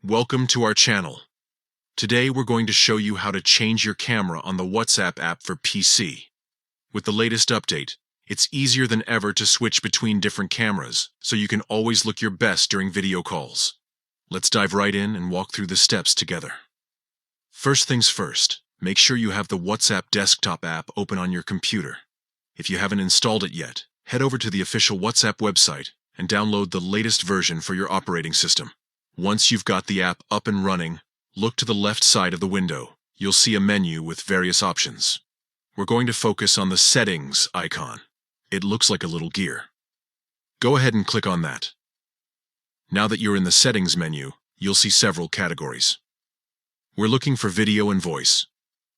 Welcome to our channel. Today we're going to show you how to change your camera on the WhatsApp app for PC. With the latest update, it's easier than ever to switch between different cameras, so you can always look your best during video calls. Let's dive right in and walk through the steps together. First things first, make sure you have the WhatsApp desktop app open on your computer. If you haven't installed it yet, head over to the official WhatsApp website and download the latest version for your operating system. Once you've got the app up and running, look to the left side of the window. You'll see a menu with various options. We're going to focus on the Settings icon. It looks like a little gear. Go ahead and click on that. Now that you're in the Settings menu, you'll see several categories. We're looking for video and voice,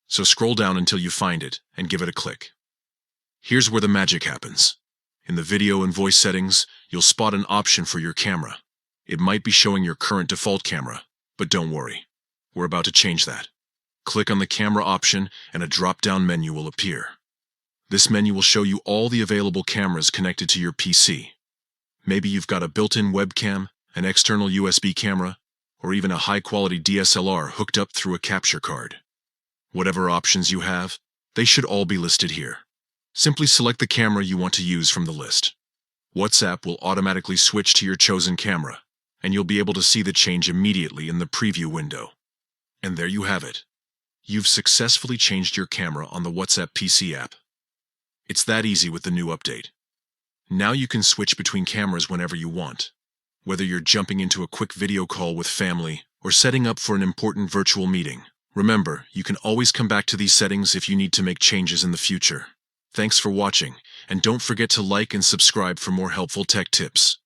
so scroll down until you find it and give it a click. Here's where the magic happens. In the video and voice settings, you'll spot an option for your camera. It might be showing your current default camera, but don't worry. We're about to change that. Click on the camera option and a drop-down menu will appear. This menu will show you all the available cameras connected to your PC. Maybe you've got a built-in webcam, an external USB camera, or even a high-quality DSLR hooked up through a capture card. Whatever options you have, they should all be listed here. Simply select the camera you want to use from the list. WhatsApp will automatically switch to your chosen camera, and you'll be able to see the change immediately in the preview window. And there you have it. You've successfully changed your camera on the WhatsApp PC app. It's that easy with the new update. Now you can switch between cameras whenever you want. Whether you're jumping into a quick video call with family or setting up for an important virtual meeting, remember, you can always come back to these settings if you need to make changes in the future. Thanks for watching, and don't forget to like and subscribe for more helpful tech tips.